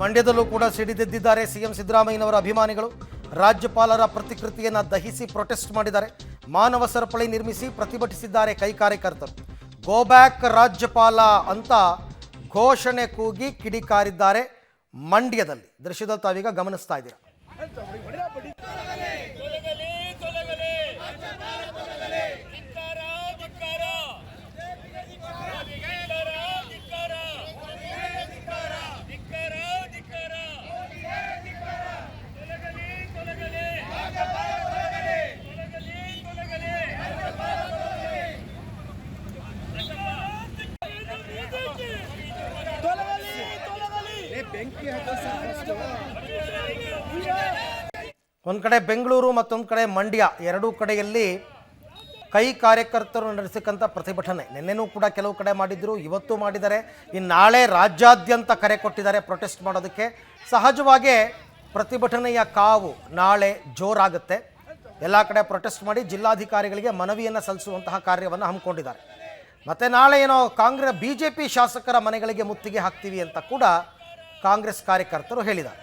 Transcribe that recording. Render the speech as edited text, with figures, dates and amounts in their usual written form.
ಮಂಡ್ಯದಲ್ಲೂ ಕೂಡ ಸಿಡಿದೆದ್ದಿದ್ದಾರೆ ಸಿಎಂ ಸಿದ್ದರಾಮಯ್ಯನವರ ಅಭಿಮಾನಿಗಳು. ರಾಜ್ಯಪಾಲರ ಪ್ರತಿಕೃತಿಯನ್ನು ದಹಿಸಿ ಪ್ರೊಟೆಸ್ಟ್ ಮಾಡಿದ್ದಾರೆ. ಮಾನವ ಸರಪಳಿ ನಿರ್ಮಿಸಿ ಪ್ರತಿಭಟಿಸಿದ್ದಾರೆ ಕೈ ಕಾರ್ಯಕರ್ತರು. ಗೋ ಬ್ಯಾಕ್ ರಾಜ್ಯಪಾಲ ಅಂತ ಘೋಷಣೆ ಕೂಗಿ ಕಿಡಿಕಾರಿದ್ದಾರೆ ಮಂಡ್ಯದಲ್ಲಿ. ದೃಶ್ಯದಲ್ಲಿ ತಾವೀಗ ಗಮನಿಸ್ತಾ ಇದ್ದೀರಾ. ಒಂದು ಕಡೆ ಬೆಂಗಳೂರು ಮತ್ತೊಂದು ಕಡೆ ಮಂಡ್ಯ, ಎರಡೂ ಕಡೆಯಲ್ಲಿ ಕೈ ಕಾರ್ಯಕರ್ತರು ನಡೆಸಕ್ಕಂಥ ಪ್ರತಿಭಟನೆ ನಿನ್ನೆನೂ ಕೂಡ ಕೆಲವು ಕಡೆ ಮಾಡಿದ್ರು, ಇವತ್ತು ಮಾಡಿದ್ದಾರೆ. ಇನ್ನು ನಾಳೆ ರಾಜ್ಯಾದ್ಯಂತ ಕರೆ ಕೊಟ್ಟಿದ್ದಾರೆ ಪ್ರೊಟೆಸ್ಟ್ ಮಾಡೋದಕ್ಕೆ. ಸಹಜವಾಗೇ ಪ್ರತಿಭಟನೆಯ ಕಾವು ನಾಳೆ ಜೋರಾಗುತ್ತೆ. ಎಲ್ಲ ಕಡೆ ಪ್ರೊಟೆಸ್ಟ್ ಮಾಡಿ ಜಿಲ್ಲಾಧಿಕಾರಿಗಳಿಗೆ ಮನವಿಯನ್ನು ಸಲ್ಲಿಸುವಂತಹ ಕಾರ್ಯವನ್ನು ಹಮ್ಮಿಕೊಂಡಿದ್ದಾರೆ. ಮತ್ತು ನಾಳೆ ಏನೋ BJP ಶಾಸಕರ ಮನೆಗಳಿಗೆ ಮುತ್ತಿಗೆ ಹಾಕ್ತೀವಿ ಅಂತ ಕೂಡ ಕಾಂಗ್ರೆಸ್ ಕಾರ್ಯಕರ್ತರು ಹೇಳಿದ್ದಾರೆ.